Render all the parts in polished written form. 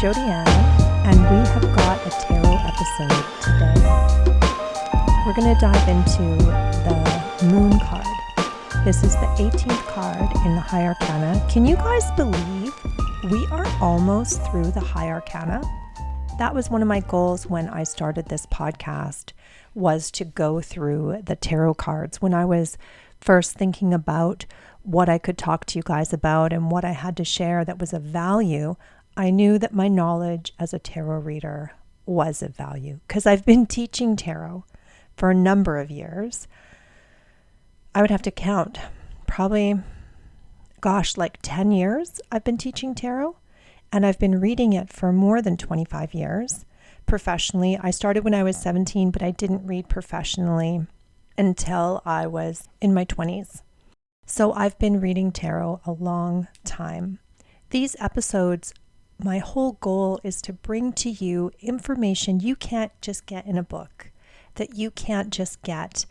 Jody Ann, and we have got a tarot episode today. We're going to dive into the moon card. This is the 18th card in the high arcana. Can you guys believe we are almost through the high arcana? That was one of my goals when I started this podcast, was to go through the tarot cards. When I was first thinking about what I could talk to you guys about and what I had to share that was of value, I knew that my knowledge as a tarot reader was of value because I've been teaching tarot for a number of years. I would have to count, probably, like 10 years I've been teaching tarot, and I've been reading it for more than 25 years professionally. I started when I was 17, but I didn't read professionally until I was in my 20s. So I've been reading tarot a long time. These episodes, my whole goal is to bring to you information you can't just get in a book, that you can't just get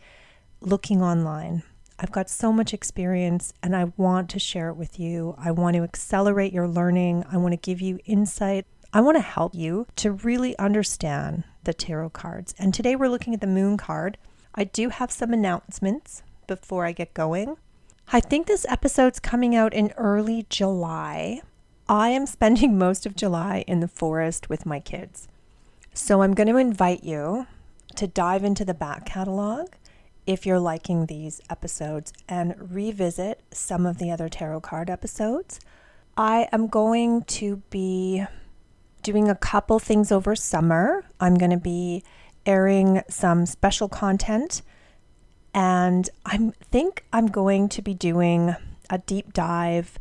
looking online. I've got so much experience and I want to share it with you. I want to accelerate your learning. I want to give you insight. I want to help you to really understand the tarot cards. And today we're looking at the moon card. I do have some announcements before I get going. I think this episode's coming out in early July. I am spending most of July in the forest with my kids. So I'm going to invite you to dive into the back catalog if you're liking these episodes and revisit some of the other tarot card episodes. I am going to be doing a couple things over summer. I'm going to be airing some special content, and I think I'm going to be doing a deep dive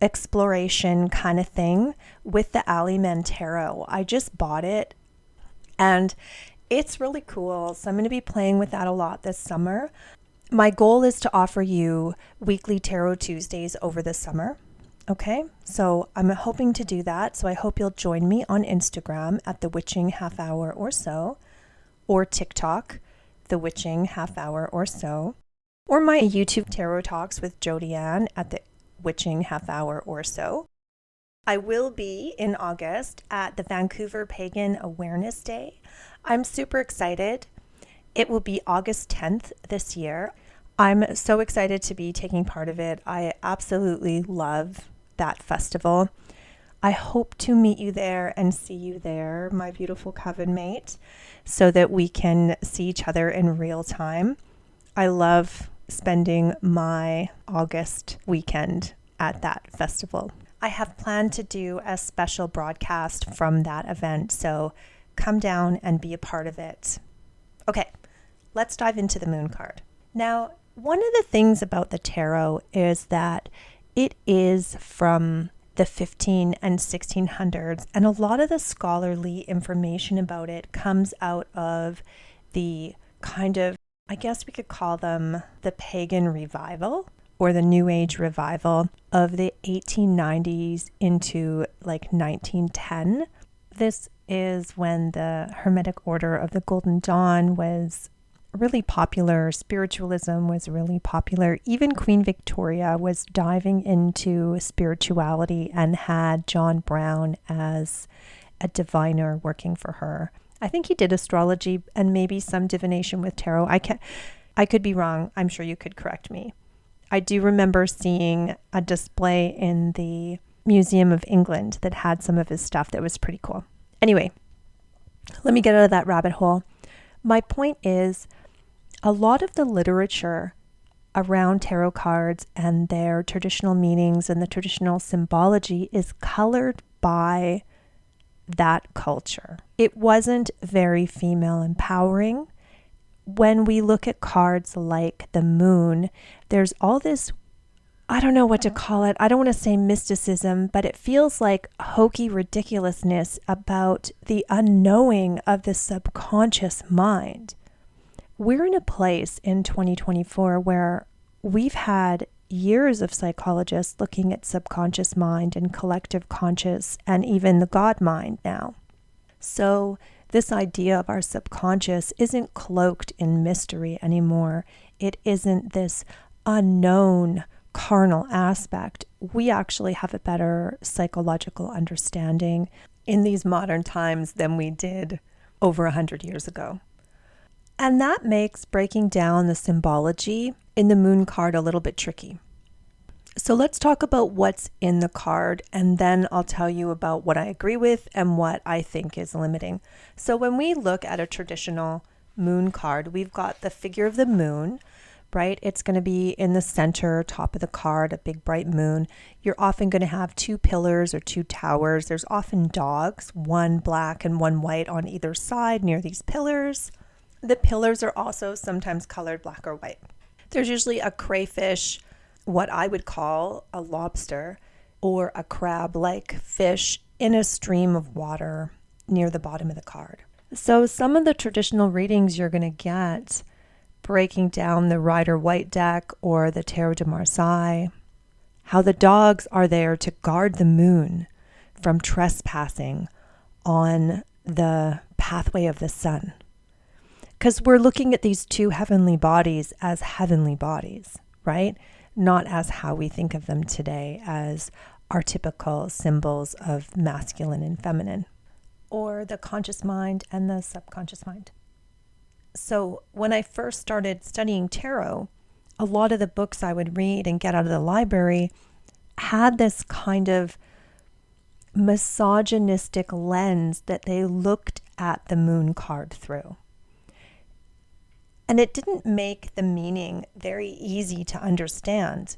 exploration kind of thing with the Ali Men Tarot. I just bought it and it's really cool. So I'm going to be playing with that a lot this summer. My goal is to offer you weekly Tarot Tuesdays over the summer. Okay, so I'm hoping to do that. So I hope you'll join me on Instagram at The Witching Half Hour or so, or TikTok, The Witching Half Hour or so, or my YouTube Tarot Talks with Jody Ann at The Witching Half Hour or so. I will be in August at the Vancouver Pagan Awareness Day. I'm super excited. It will be August 10th this year. I'm so excited to be taking part of it. I absolutely love that festival. I hope to meet you there and see you there, my beautiful coven mate, so that we can see each other in real time. I love spending my August weekend at that festival. I have planned to do a special broadcast from that event, so come down and be a part of it. Okay, let's dive into the moon card. Now, one of the things about the tarot is that it is from the 15 and 1600s, and a lot of the scholarly information about it comes out of the kind of, I guess we could call them the pagan revival or the New Age revival of the 1890s into like 1910. This is when the Hermetic Order of the Golden Dawn was really popular. Spiritualism was really popular. Even Queen Victoria was diving into spirituality and had John Brown as a diviner working for her. I think he did astrology and maybe some divination with tarot. I could be wrong. I'm sure you could correct me. I do remember seeing a display in the Museum of England that had some of his stuff that was pretty cool. Anyway, let me get out of that rabbit hole. My point is, a lot of the literature around tarot cards and their traditional meanings and the traditional symbology is colored by that culture. It wasn't very female empowering. When we look at cards like the moon, there's all this I don't know what to call it. I don't want to say mysticism, but it feels like hokey ridiculousness about the unknowing of the subconscious mind. We're in a place in 2024 where we've had years of psychologists looking at subconscious mind and collective conscious and even the God mind now. So this idea of our subconscious isn't cloaked in mystery anymore. It isn't this unknown carnal aspect. We actually have a better psychological understanding in these modern times than we did over 100 years ago. And that makes breaking down the symbology in the moon card a little bit tricky. So let's talk about what's in the card, and then I'll tell you about what I agree with and what I think is limiting. So when we look at a traditional moon card, we've got the figure of the moon, right? It's going to be in the center, top of the card, a big bright moon. You're often going to have two pillars or two towers. There's often dogs, one black and one white on either side near these pillars. The pillars are also sometimes colored black or white. There's usually a crayfish, what I would call a lobster, or a crab-like fish in a stream of water near the bottom of the card. So some of the traditional readings you're going to get breaking down the Rider-Waite deck or the Tarot de Marseille, how the dogs are there to guard the moon from trespassing on the pathway of the sun. Because we're looking at these two heavenly bodies as heavenly bodies, right? Not as how we think of them today as our typical symbols of masculine and feminine, or the conscious mind and the subconscious mind. So when I first started studying tarot, a lot of the books I would read and get out of the library had this kind of misogynistic lens that they looked at the moon card through. And it didn't make the meaning very easy to understand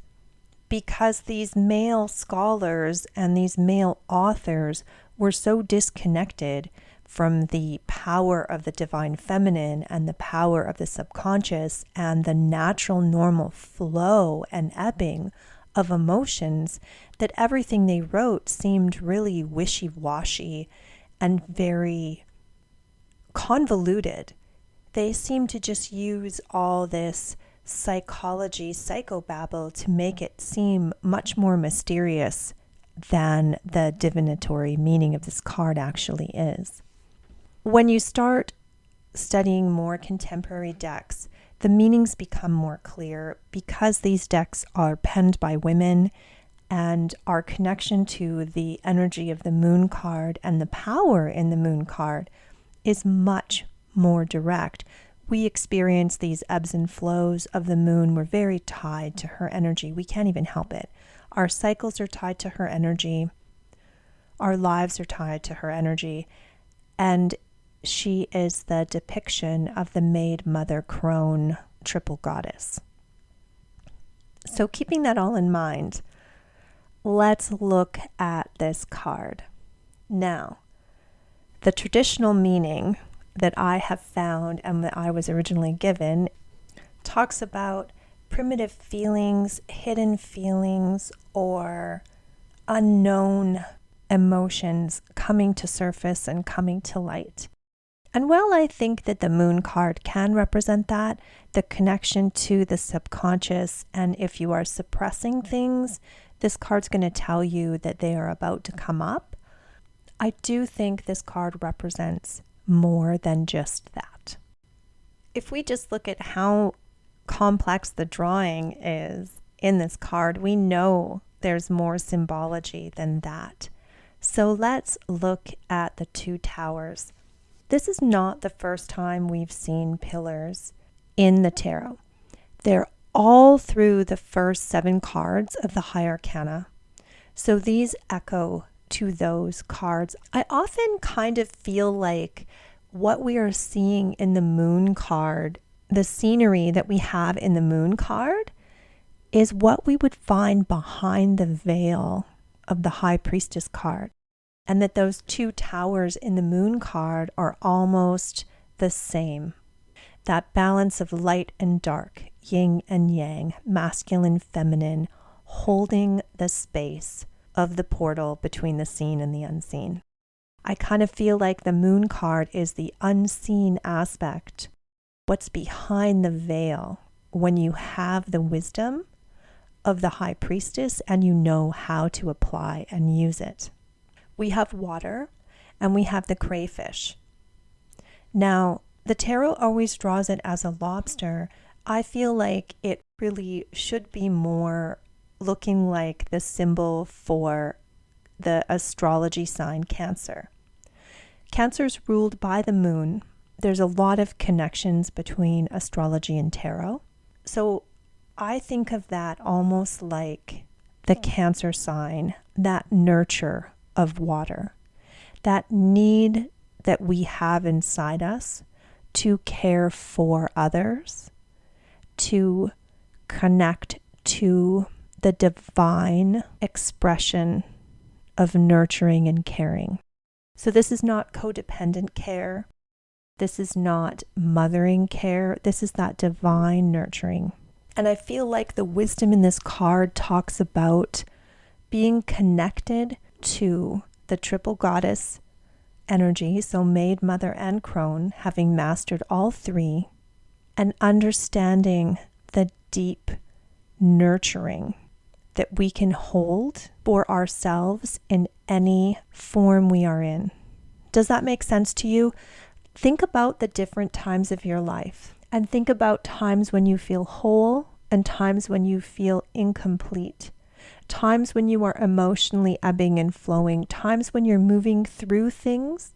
because these male scholars and these male authors were so disconnected from the power of the divine feminine and the power of the subconscious and the natural normal flow and ebbing of emotions that everything they wrote seemed really wishy-washy and very convoluted. They seem to just use all this psychology, psychobabble to make it seem much more mysterious than the divinatory meaning of this card actually is. When you start studying more contemporary decks, the meanings become more clear because these decks are penned by women, and our connection to the energy of the moon card and the power in the moon card is much more direct. We experience these ebbs and flows of the moon. We're very tied to her energy. We can't even help it. Our cycles are tied to her energy. Our lives are tied to her energy. And she is the depiction of the maid, mother, crone, triple goddess. So keeping that all in mind, let's look at this card. Now, the traditional meaning that I have found and that I was originally given talks about primitive feelings, hidden feelings, or unknown emotions coming to surface and coming to light. And while I think that the moon card can represent that, the connection to the subconscious, and if you are suppressing things, this card's going to tell you that they are about to come up, I do think this card represents more than just that. If we just look at how complex the drawing is in this card, we know there's more symbology than that. So let's look at the two towers. This is not the first time we've seen pillars in the tarot. They're all through the first 7 cards of the high arcana. So these echo to those cards. I often kind of feel like what we are seeing in the moon card, the scenery that we have in the moon card, is what we would find behind the veil of the high priestess card. And that those two towers in the moon card are almost the same. That balance of light and dark, yin and yang, masculine, feminine, holding the space of the portal between the seen and the unseen. I kind of feel like the moon card is the unseen aspect, what's behind the veil when you have the wisdom of the high priestess and you know how to apply and use it. We have water and we have the crayfish. Now, the tarot always draws it as a lobster. I feel like it really should be more looking like the symbol for the astrology sign Cancer. Cancer's ruled by the moon. There's a lot of connections between astrology and tarot. So I think of that almost like the Cancer sign, that nurture of water, that need that we have inside us to care for others, to connect to the divine expression of nurturing and caring. So this is not codependent care. This is not mothering care. This is that divine nurturing. And I feel like the wisdom in this card talks about being connected to the triple goddess energy, so maid, mother, and crone, having mastered all three, and understanding the deep nurturing that we can hold for ourselves in any form we are in. Does that make sense to you? Think about the different times of your life and think about times when you feel whole and times when you feel incomplete, times when you are emotionally ebbing and flowing, times when you're moving through things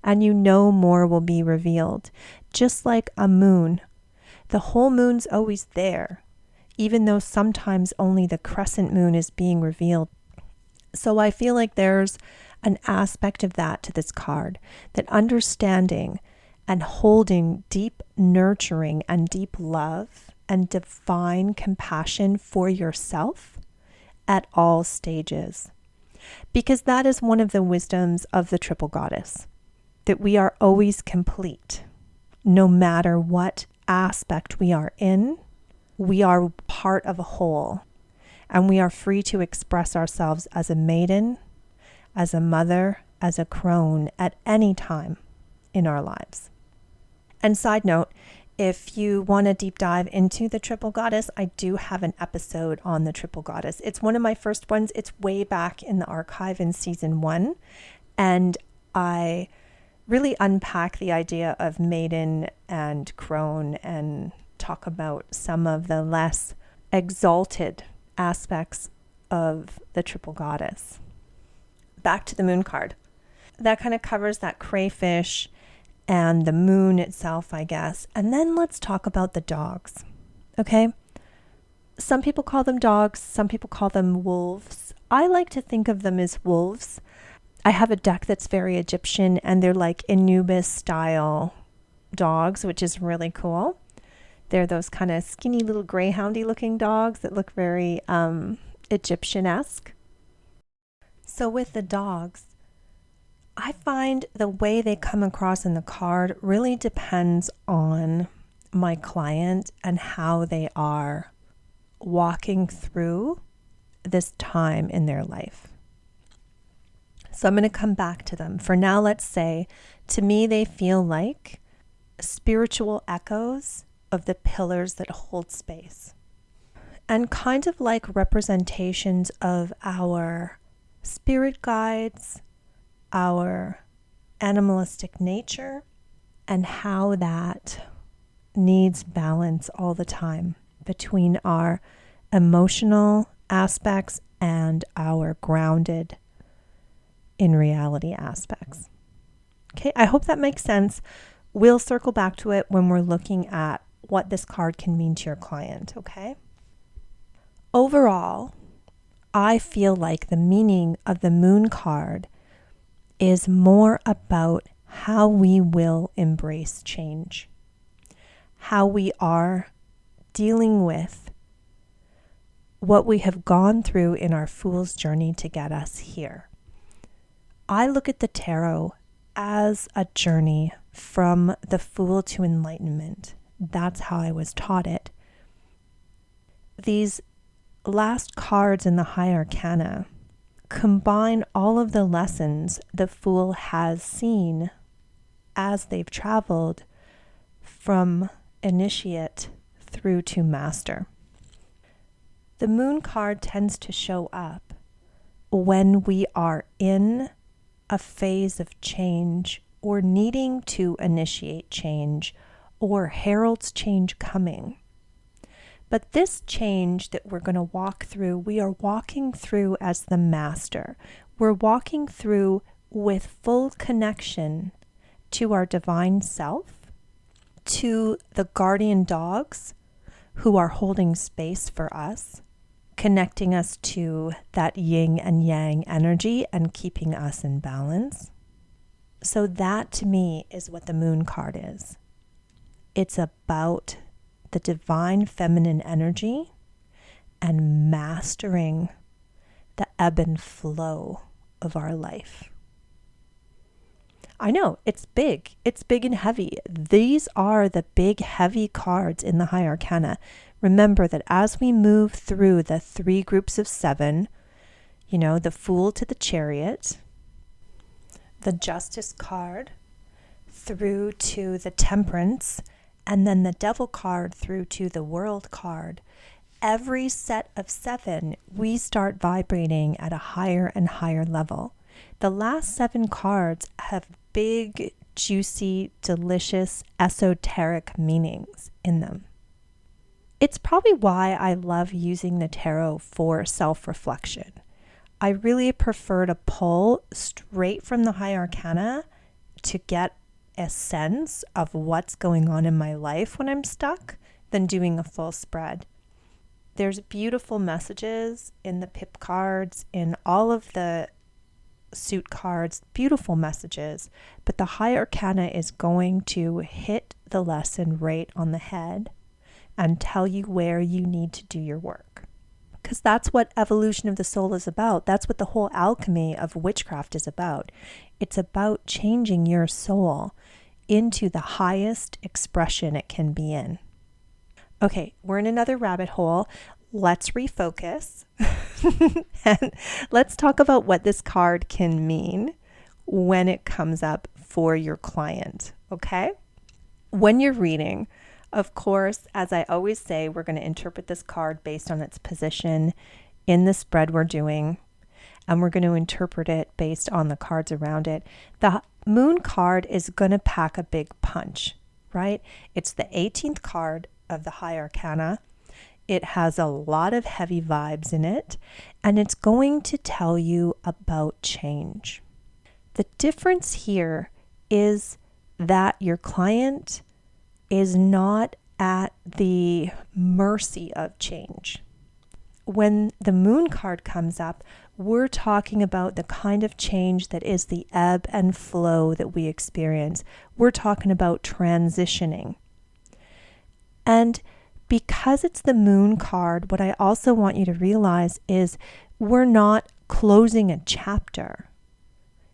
and you know more will be revealed. Just like a moon, the whole moon's always there, even though sometimes only the crescent moon is being revealed. So I feel like there's an aspect of that to this card, that understanding and holding deep nurturing and deep love and divine compassion for yourself at all stages. Because that is one of the wisdoms of the triple goddess, that we are always complete. No matter what aspect we are in, we are part of a whole, and we are free to express ourselves as a maiden, as a mother, as a crone at any time in our lives. And side note, if you want to deep dive into the triple goddess, I do have an episode on the triple goddess. It's one of my first ones. It's way back in the archive in season 1. And I really unpack the idea of maiden and crone and talk about some of the less exalted aspects of the triple goddess. Back to the moon card. That kind of covers that crayfish and the moon itself, I guess. And then let's talk about the dogs. Okay? Some people call them dogs. Some people call them wolves. I like to think of them as wolves. I have a deck that's very Egyptian, and they're like Anubis style dogs, which is really cool. They're those kind of skinny little greyhoundy looking dogs that look very Egyptian-esque. So with the dogs, I find the way they come across in the card really depends on my client and how they are walking through this time in their life. So I'm going to come back to them. For now, let's say, to me, they feel like spiritual echoes of the pillars that hold space, and kind of like representations of our spirit guides, our animalistic nature, and how that needs balance all the time between our emotional aspects and our grounded in reality aspects. Okay, I hope that makes sense. We'll circle back to it when we're looking at what this card can mean to your client, okay? Overall, I feel like the meaning of the moon card is more about how we will embrace change, how we are dealing with what we have gone through in our fool's journey to get us here. I look at the tarot as a journey from the fool to enlightenment. That's how I was taught it. These last cards in the high arcana combine all of the lessons the Fool has seen as they've traveled from initiate through to master. The Moon card tends to show up when we are in a phase of change or needing to initiate change or heralds change coming. But this change that we're going to walk through, we are walking through as the master. We're walking through with full connection to our divine self, to the guardian dogs who are holding space for us, connecting us to that yin and yang energy and keeping us in balance. So that to me is what the Moon card is. It's about the divine feminine energy and mastering the ebb and flow of our life. I know, it's big and heavy. These are the big, heavy cards in the high arcana. Remember that as we move through the 3 groups of 7, the Fool to the Chariot, the Justice card, through to the Temperance, and then the Devil card through to the World card. Every set of 7, we start vibrating at a higher and higher level. The last 7 cards have big, juicy, delicious, esoteric meanings in them. It's probably why I love using the tarot for self-reflection. I really prefer to pull straight from the high arcana to get a sense of what's going on in my life when I'm stuck than doing a full spread. There's beautiful messages in the pip cards, in all of the suit cards, beautiful messages, but the high arcana is going to hit the lesson right on the head and tell you where you need to do your work. Because that's what evolution of the soul is about. That's what the whole alchemy of witchcraft is about. It's about changing your soul into the highest expression it can be in. Okay, we're in another rabbit hole. Let's refocus and let's talk about what this card can mean when it comes up for your client, okay? When you're reading, of course, as I always say, we're going to interpret this card based on its position in the spread we're doing, and we're going to interpret it based on the cards around it. The Moon card is going to pack a big punch, right? It's the 18th card of the high arcana. It has a lot of heavy vibes in it, and it's going to tell you about change. The difference here is that your client is not at the mercy of change. When the Moon card comes up, we're talking about the kind of change that is the ebb and flow that we experience. We're talking about transitioning. And because it's the Moon card, what I also want you to realize is we're not closing a chapter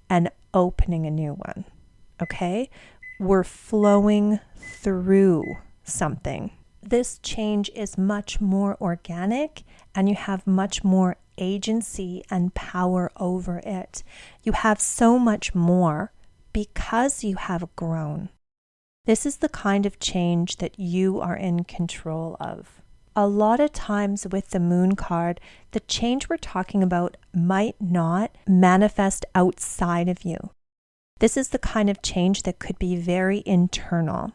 and opening a new one, okay? We're flowing through something. This change is much more organic, and you have much more agency and power over it. You have so much more because you have grown. This is the kind of change that you are in control of. A lot of times with the Moon card, the change we're talking about might not manifest outside of you. This is the kind of change that could be very internal.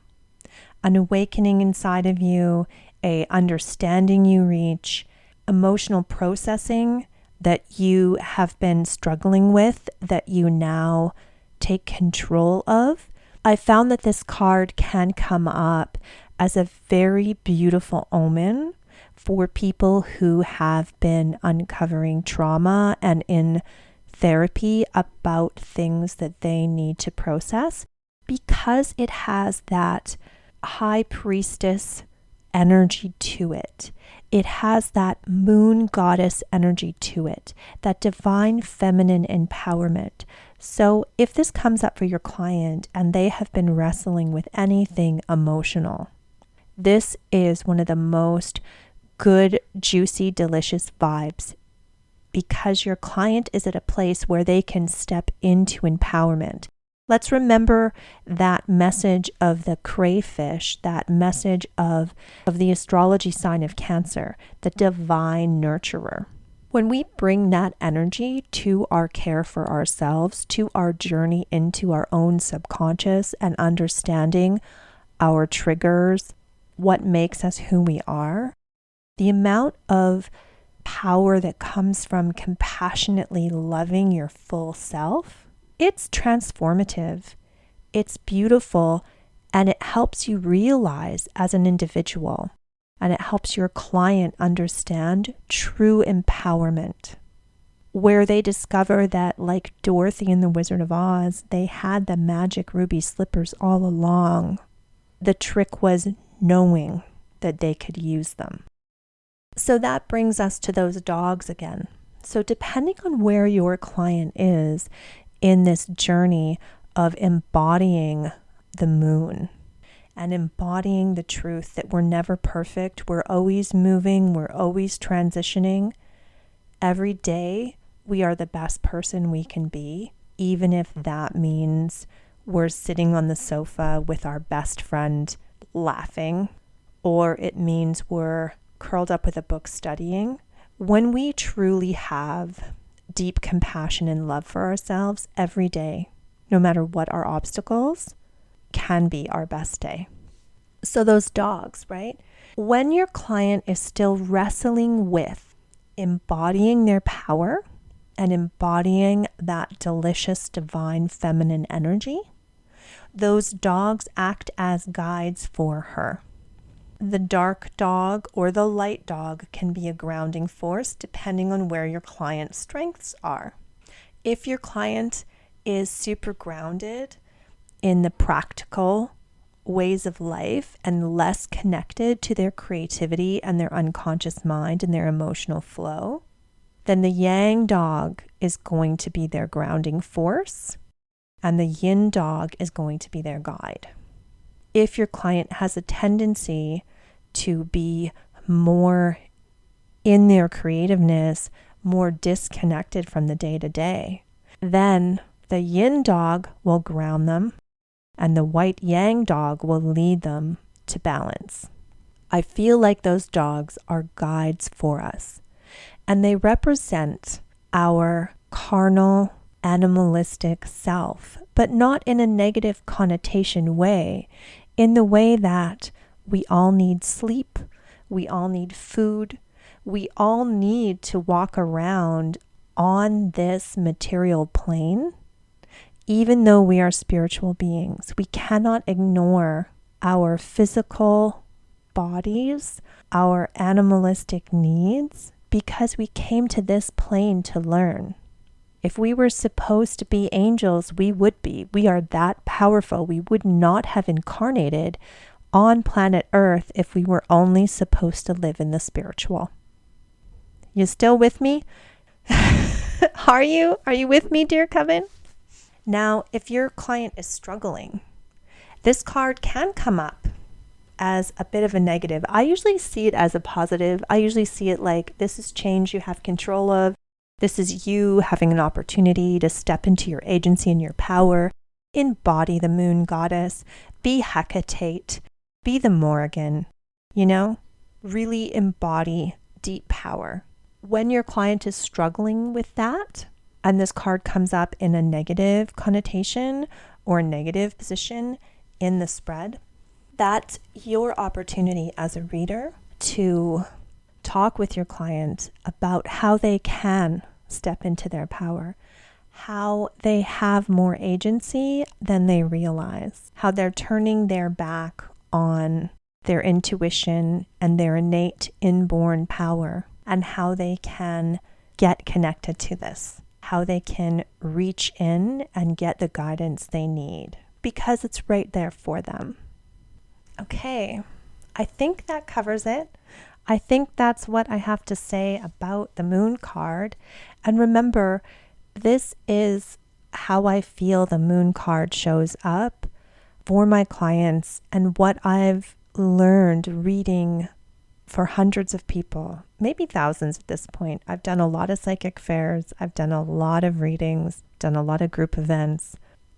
An awakening inside of you, a understanding you reach, emotional processing that you have been struggling with that you now take control of. I found that this card can come up as a very beautiful omen for people who have been uncovering trauma and in therapy about things that they need to process, because it has that high priestess energy to it. It has that moon goddess energy to it, that divine feminine empowerment. So if this comes up for your client and they have been wrestling with anything emotional, this is one of the most good, juicy, delicious vibes because your client is at a place where they can step into empowerment. Let's remember that message of the crayfish, that message of the astrology sign of Cancer, the divine nurturer. When we bring that energy to our care for ourselves, to our journey into our own subconscious and understanding our triggers, what makes us who we are, the amount of power that comes from compassionately loving your full self, it's transformative, it's beautiful, and it helps you realize as an individual, and it helps your client understand true empowerment, where they discover that, like Dorothy in The Wizard of Oz, they had the magic ruby slippers all along. The trick was knowing that they could use them. So that brings us to those dogs again. So depending on where your client is in this journey of embodying the moon and embodying the truth that we're never perfect, we're always moving, we're always transitioning. Every day we are the best person we can be, even if that means we're sitting on the sofa with our best friend laughing, or it means we're curled up with a book studying. When we truly have deep compassion and love for ourselves every day, no matter what our obstacles, can be our best day. So those dogs, right? When your client is still wrestling with embodying their power and embodying that delicious divine feminine energy, those dogs act as guides for her. The dark dog or the light dog can be a grounding force depending on where your client's strengths are. If your client is super grounded in the practical ways of life and less connected to their creativity and their unconscious mind and their emotional flow, then the yang dog is going to be their grounding force, and the yin dog is going to be their guide. If your client has a tendency to be more in their creativeness, more disconnected from the day-to-day, then the yin dog will ground them and the white yang dog will lead them to balance. I feel like those dogs are guides for us, and they represent our carnal, animalistic self, but not in a negative connotation way, in the way that we all need sleep, we all need food, we all need to walk around on this material plane. Even though we are spiritual beings, we cannot ignore our physical bodies, our animalistic needs, because we came to this plane to learn. If we were supposed to be angels, we would be. We are that powerful. We would not have incarnated on planet Earth if we were only supposed to live in the spiritual. You still with me? Are you? Are you with me, dear Coven? Now, if your client is struggling, this card can come up as a bit of a negative. I usually see it as a positive. I usually see it like, this is change you have control of. This is you having an opportunity to step into your agency and your power, embody the moon goddess, be Hecate, be the Morrigan, really embody deep power. When your client is struggling with that, and this card comes up in a negative connotation or a negative position in the spread, that's your opportunity as a reader to talk with your client about how they can step into their power, how they have more agency than they realize, how they're turning their back on their intuition and their innate inborn power, and how they can get connected to this, how they can reach in and get the guidance they need because it's right there for them. Okay, I think that covers it. I think that's what I have to say about the moon card. And remember, this is how I feel the moon card shows up for my clients and what I've learned reading for hundreds of people, maybe thousands at this point. I've done a lot of psychic fairs. I've done a lot of readings, done a lot of group events.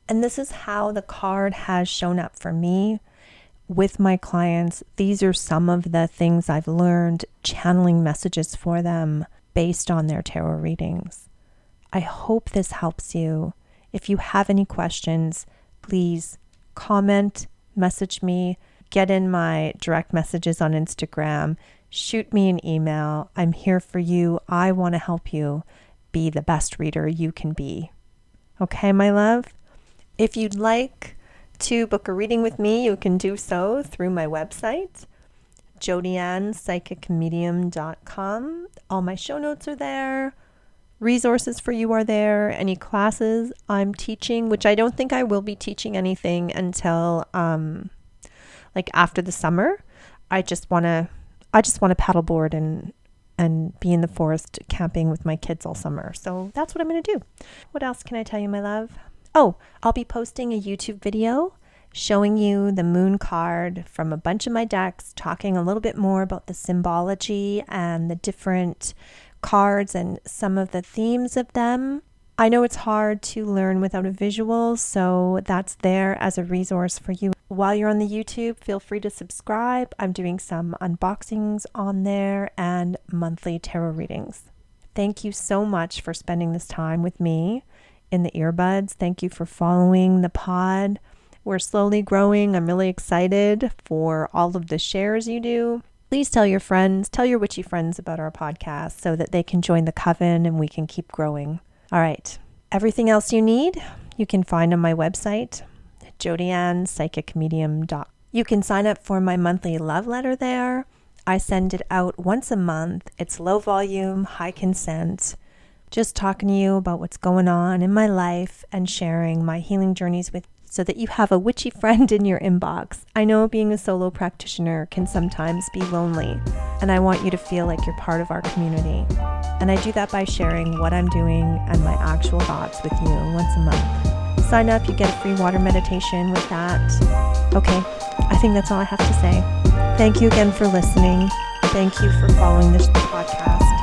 And this is how the card has shown up for me with my clients. These are some of the things I've learned channeling messages for them based on their tarot readings. I hope this helps you. If you have any questions, please comment, message me, get in my direct messages on Instagram, shoot me an email. I'm here for you. I want to help you be the best reader you can be. Okay, my love? If you'd like to book a reading with me, you can do so through my website, jodiannepsychicmedium.com. All my show notes are there. Resources for you are there. Any classes I'm teaching, which I don't think I will be teaching anything until like after the summer. I just want to paddleboard and be in the forest camping with my kids all summer. So that's what I'm going to do. What else can I tell you, my love? Oh, I'll be posting a YouTube video showing you the moon card from a bunch of my decks, talking a little bit more about the symbology and the different cards and some of the themes of them. I know it's hard to learn without a visual, so that's there as a resource for you. While you're on the YouTube, feel free to subscribe. I'm doing some unboxings on there and monthly tarot readings. Thank you so much for spending this time with me in the earbuds. Thank you for following the pod. We're slowly growing. I'm really excited for all of the shares you do. Please tell your friends, tell your witchy friends about our podcast so that they can join the coven and we can keep growing. All right. Everything else you need, you can find on my website, jodiannepsychicmedium.com. You can sign up for my monthly love letter there. I send it out once a month. It's low volume, high consent, just talking to you about what's going on in my life and sharing my healing journeys with you so that you have a witchy friend in your inbox. I know being a solo practitioner can sometimes be lonely, and I want you to feel like you're part of our community. And I do that by sharing what I'm doing and my actual thoughts with you once a month. Sign up, you get a free water meditation with that. Okay, I think that's all I have to say. Thank you again for listening. Thank you for following this podcast.